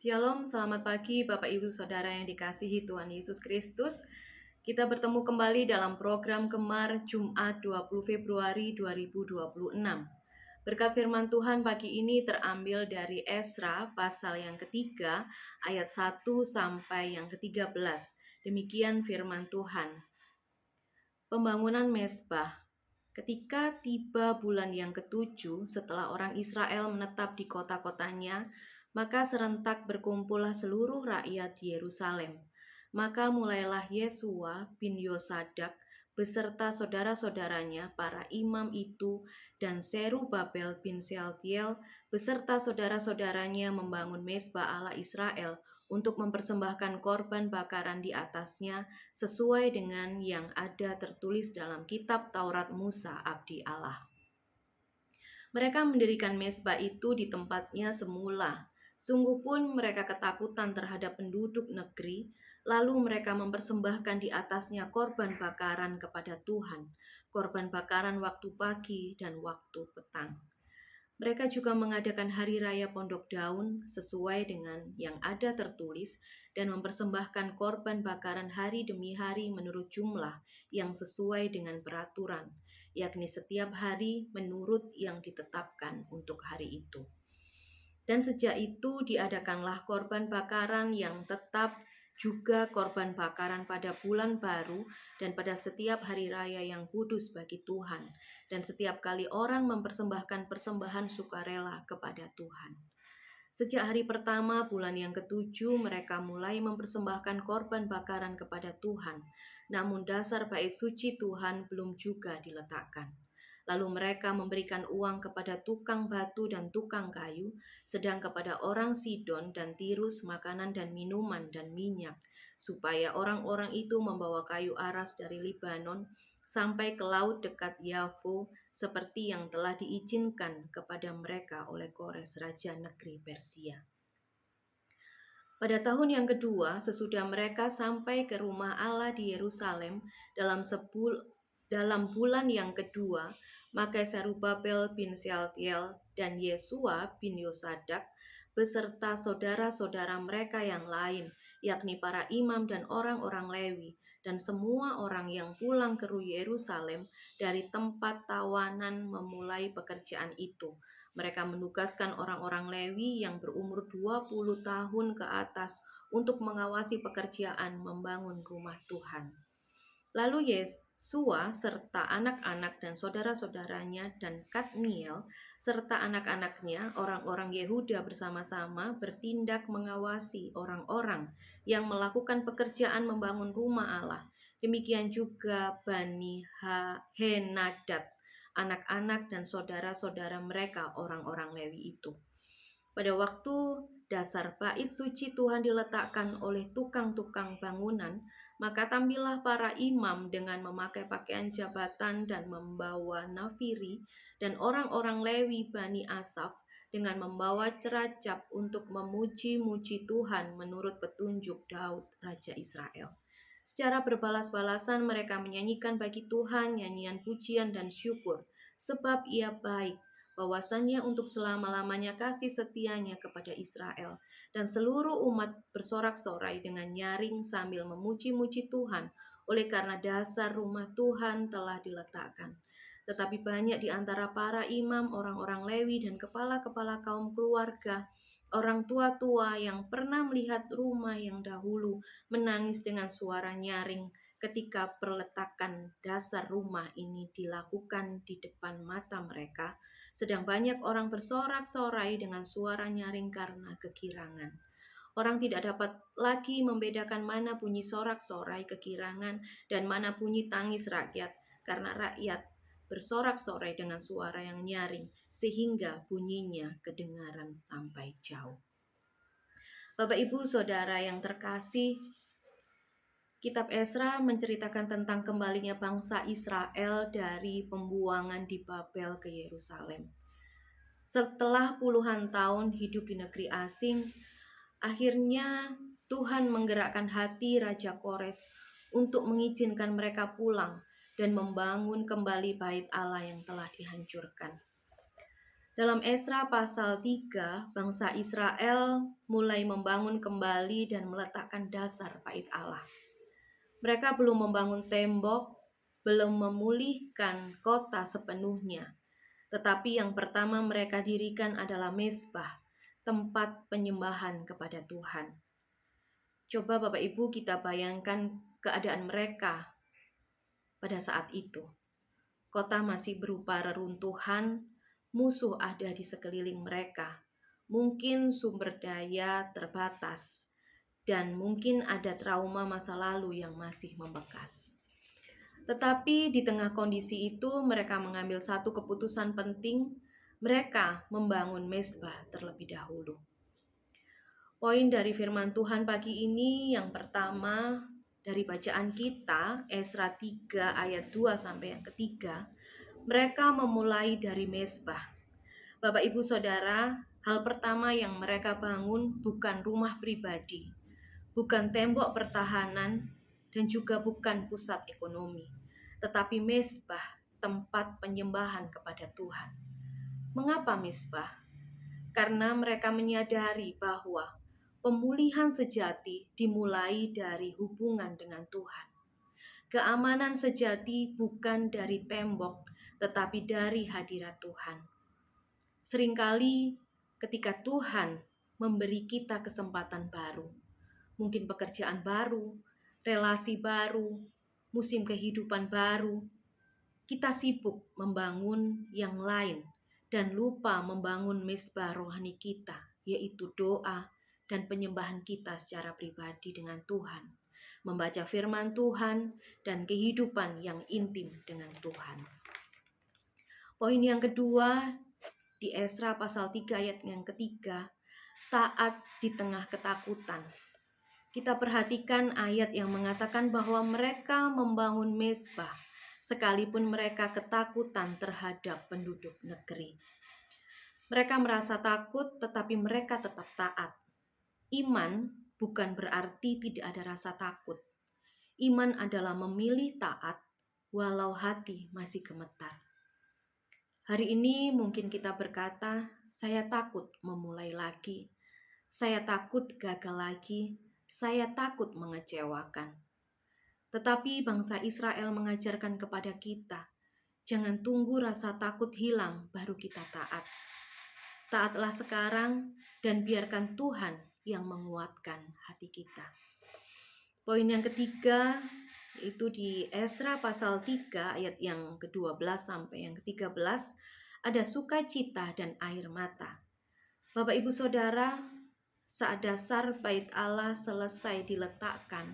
Shalom, selamat pagi Bapak Ibu Saudara yang dikasihi Tuhan Yesus Kristus. Kita bertemu kembali dalam program Gemar Jumat 20 Februari 2026. Berkat firman Tuhan pagi ini terambil dari Esra pasal yang ketiga ayat 1 sampai yang ke-13. Demikian firman Tuhan. Pembangunan Mezbah. Ketika tiba bulan yang ketujuh setelah orang Israel menetap di kota-kotanya, maka serentak berkumpullah seluruh rakyat di Yerusalem. Maka mulailah Yesua bin Yosadak beserta saudara-saudaranya para imam itu dan Serubabel bin Sealtiel beserta saudara-saudaranya membangun mezbah Allah Israel untuk mempersembahkan korban bakaran di atasnya sesuai dengan yang ada tertulis dalam kitab Taurat Musa abdi Allah. Mereka mendirikan mezbah itu di tempatnya semula. Sungguh pun mereka ketakutan terhadap penduduk negeri, lalu mereka mempersembahkan di atasnya korban bakaran kepada Tuhan, korban bakaran waktu pagi dan waktu petang. Mereka juga mengadakan hari raya Pondok Daun sesuai dengan yang ada tertulis dan mempersembahkan korban bakaran hari demi hari menurut jumlah yang sesuai dengan peraturan, yakni setiap hari menurut yang ditetapkan untuk hari itu. Dan sejak itu diadakanlah korban bakaran yang tetap, juga korban bakaran pada bulan baru dan pada setiap hari raya yang kudus bagi Tuhan, dan setiap kali orang mempersembahkan persembahan sukarela kepada Tuhan. Sejak hari pertama bulan yang ketujuh mereka mulai mempersembahkan korban bakaran kepada Tuhan, namun dasar bait suci Tuhan belum juga diletakkan. Lalu mereka memberikan uang kepada tukang batu dan tukang kayu, sedang kepada orang Sidon dan Tirus makanan dan minuman dan minyak, supaya orang-orang itu membawa kayu aras dari Libanon sampai ke laut dekat Yafo, seperti yang telah diizinkan kepada mereka oleh Kores Raja negeri Persia. Pada tahun yang kedua, sesudah mereka sampai ke rumah Allah di Yerusalem dalam bulan yang kedua, maka Serubabel bin Sealtiel dan Yesua bin Yosadak beserta saudara-saudara mereka yang lain, yakni para imam dan orang-orang Lewi, dan semua orang yang pulang ke Yerusalem dari tempat tawanan memulai pekerjaan itu. Mereka menugaskan orang-orang Lewi yang berumur 20 tahun ke atas untuk mengawasi pekerjaan membangun rumah Tuhan. Lalu Yesua serta anak-anak dan saudara-saudaranya dan Kadmiel serta anak-anaknya, orang-orang Yehuda bersama-sama bertindak mengawasi orang-orang yang melakukan pekerjaan membangun rumah Allah. Demikian juga Bani Henadad, anak-anak dan saudara-saudara mereka, orang-orang Lewi itu. Pada waktu dasar bait suci Tuhan diletakkan oleh tukang-tukang bangunan, maka tampillah para imam dengan memakai pakaian jabatan dan membawa nafiri, dan orang-orang Lewi Bani Asaf dengan membawa ceracap untuk memuji-muji Tuhan menurut petunjuk Daud, Raja Israel. Secara berbalas-balasan mereka menyanyikan bagi Tuhan nyanyian pujian dan syukur, sebab Ia baik, bahwasannya untuk selama-lamanya kasih setianya kepada Israel, dan seluruh umat bersorak-sorai dengan nyaring sambil memuji-muji Tuhan, oleh karena dasar rumah Tuhan telah diletakkan. Tetapi banyak di antara para imam, orang-orang Lewi, dan kepala-kepala kaum keluarga, orang tua-tua yang pernah melihat rumah yang dahulu, menangis dengan suara nyaring ketika perletakan dasar rumah ini dilakukan di depan mata mereka, sedang banyak orang bersorak-sorai dengan suara nyaring karena kegirangan. Orang tidak dapat lagi membedakan mana bunyi sorak-sorai kegirangan dan mana bunyi tangis rakyat, karena rakyat bersorak-sorai dengan suara yang nyaring, sehingga bunyinya kedengaran sampai jauh. Bapak Ibu Saudara yang terkasih, Kitab Esra menceritakan tentang kembalinya bangsa Israel dari pembuangan di Babel ke Yerusalem. Setelah puluhan tahun hidup di negeri asing, akhirnya Tuhan menggerakkan hati Raja Kores untuk mengizinkan mereka pulang dan membangun kembali bait Allah yang telah dihancurkan. Dalam Esra pasal 3, bangsa Israel mulai membangun kembali dan meletakkan dasar bait Allah. Mereka belum membangun tembok, belum memulihkan kota sepenuhnya. Tetapi yang pertama mereka dirikan adalah mezbah, tempat penyembahan kepada Tuhan. Coba Bapak Ibu kita bayangkan keadaan mereka pada saat itu. Kota masih berupa reruntuhan, musuh ada di sekeliling mereka. Mungkin sumber daya terbatas, dan mungkin ada trauma masa lalu yang masih membekas. Tetapi di tengah kondisi itu, mereka mengambil satu keputusan penting. Mereka membangun mezbah terlebih dahulu. Poin dari firman Tuhan pagi ini yang pertama dari bacaan kita, Esra 3 ayat 2 sampai yang ketiga, mereka memulai dari mezbah. Bapak Ibu Saudara, hal pertama yang mereka bangun bukan rumah pribadi, bukan tembok pertahanan, dan juga bukan pusat ekonomi, tetapi mezbah, tempat penyembahan kepada Tuhan. Mengapa mezbah? Karena mereka menyadari bahwa pemulihan sejati dimulai dari hubungan dengan Tuhan. Keamanan sejati bukan dari tembok, tetapi dari hadirat Tuhan. Seringkali ketika Tuhan memberi kita kesempatan baru, mungkin pekerjaan baru, relasi baru, musim kehidupan baru, kita sibuk membangun yang lain dan lupa membangun mezbah rohani kita, yaitu doa dan penyembahan kita secara pribadi dengan Tuhan, membaca firman Tuhan dan kehidupan yang intim dengan Tuhan. Poin yang kedua di Esra pasal 3 ayat yang ketiga, taat di tengah ketakutan. Kita perhatikan ayat yang mengatakan bahwa mereka membangun mezbah sekalipun mereka ketakutan terhadap penduduk negeri. Mereka merasa takut, tetapi mereka tetap taat. Iman bukan berarti tidak ada rasa takut. Iman adalah memilih taat, walau hati masih gemetar. Hari ini mungkin kita berkata, saya takut memulai lagi, saya takut gagal lagi, saya takut mengecewakan. Tetapi bangsa Israel mengajarkan kepada kita, jangan tunggu rasa takut hilang baru kita taat. Taatlah sekarang dan biarkan Tuhan yang menguatkan hati kita. Poin yang ketiga itu di Esra pasal 3 ayat yang ke-12 sampai yang ke-13, ada sukacita dan air mata. Bapak Ibu Saudara, saat dasar bait Allah selesai diletakkan,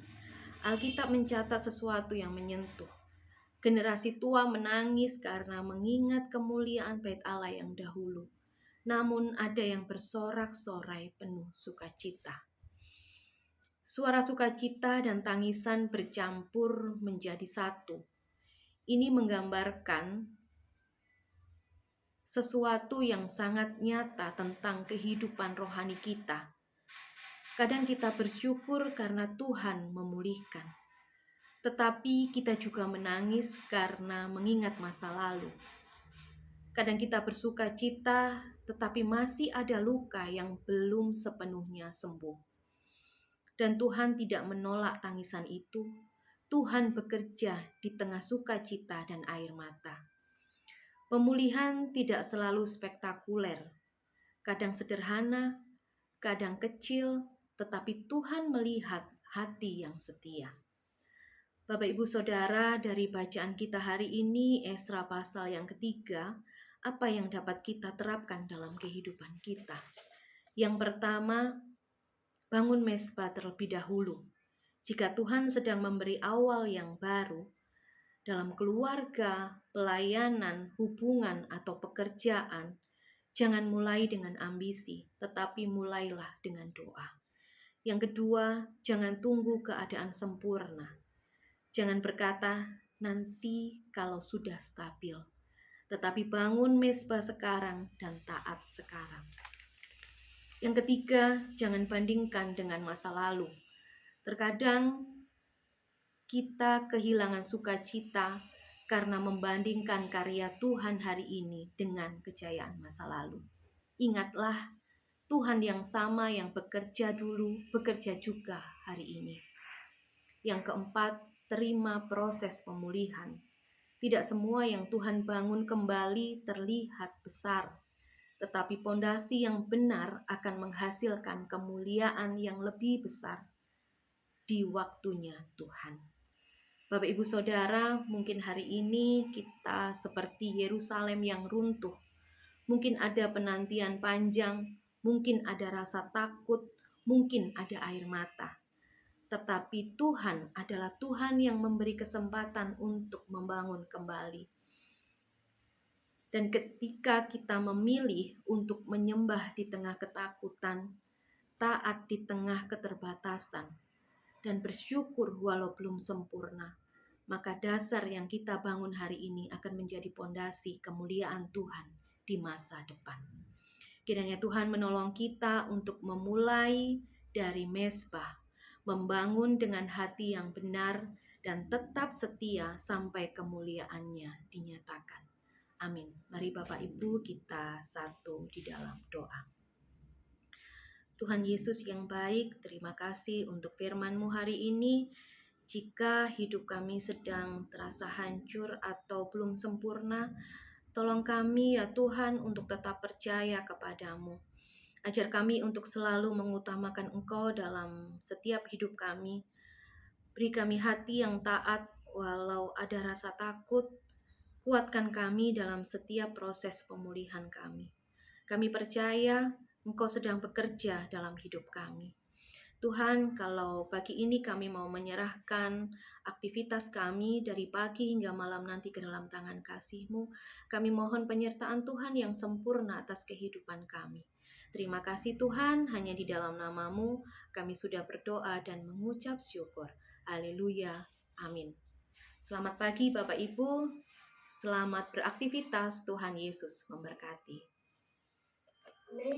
Alkitab mencatat sesuatu yang menyentuh. Generasi tua menangis karena mengingat kemuliaan bait Allah yang dahulu. Namun ada yang bersorak-sorai penuh sukacita. Suara sukacita dan tangisan bercampur menjadi satu. Ini menggambarkan sesuatu yang sangat nyata tentang kehidupan rohani kita. Kadang kita bersyukur karena Tuhan memulihkan. Tetapi kita juga menangis karena mengingat masa lalu. Kadang kita bersuka cita, tetapi masih ada luka yang belum sepenuhnya sembuh. Dan Tuhan tidak menolak tangisan itu. Tuhan bekerja di tengah sukacita dan air mata. Pemulihan tidak selalu spektakuler. Kadang sederhana, kadang kecil, tetapi Tuhan melihat hati yang setia. Bapak Ibu Saudara, dari bacaan kita hari ini, Esra pasal yang ketiga, apa yang dapat kita terapkan dalam kehidupan kita? Yang pertama, bangun mezbah terlebih dahulu. Jika Tuhan sedang memberi awal yang baru, dalam keluarga, pelayanan, hubungan, atau pekerjaan, jangan mulai dengan ambisi, tetapi mulailah dengan doa. Yang kedua, jangan tunggu keadaan sempurna. Jangan berkata, nanti kalau sudah stabil. Tetapi bangun mezbah sekarang dan taat sekarang. Yang ketiga, jangan bandingkan dengan masa lalu. Terkadang kita kehilangan sukacita karena membandingkan karya Tuhan hari ini dengan kejayaan masa lalu. Ingatlah, Tuhan yang sama yang bekerja dulu, bekerja juga hari ini. Yang keempat, terima proses pemulihan. Tidak semua yang Tuhan bangun kembali terlihat besar, tetapi pondasi yang benar akan menghasilkan kemuliaan yang lebih besar di waktunya Tuhan. Bapak Ibu Saudara, mungkin hari ini kita seperti Yerusalem yang runtuh. Mungkin ada penantian panjang, mungkin ada rasa takut, mungkin ada air mata. Tetapi Tuhan adalah Tuhan yang memberi kesempatan untuk membangun kembali. Dan ketika kita memilih untuk menyembah di tengah ketakutan, taat di tengah keterbatasan, dan bersyukur walau belum sempurna, maka dasar yang kita bangun hari ini akan menjadi pondasi kemuliaan Tuhan di masa depan. Kiranya Tuhan menolong kita untuk memulai dari mezbah, membangun dengan hati yang benar dan tetap setia sampai kemuliaannya dinyatakan. Amin. Mari Bapak Ibu kita satu di dalam doa. Tuhan Yesus yang baik, terima kasih untuk firman-Mu hari ini. Jika hidup kami sedang terasa hancur atau belum sempurna, tolong kami ya Tuhan untuk tetap percaya kepadamu. Ajar kami untuk selalu mengutamakan Engkau dalam setiap hidup kami. Beri kami hati yang taat walau ada rasa takut. Kuatkan kami dalam setiap proses pemulihan kami. Kami percaya Engkau sedang bekerja dalam hidup kami. Tuhan, kalau pagi ini kami mau menyerahkan aktivitas kami dari pagi hingga malam nanti ke dalam tangan kasih-Mu, kami mohon penyertaan Tuhan yang sempurna atas kehidupan kami. Terima kasih Tuhan, hanya di dalam nama-Mu kami sudah berdoa dan mengucap syukur. Haleluya, amin. Selamat pagi Bapak Ibu, selamat beraktivitas, Tuhan Yesus memberkati.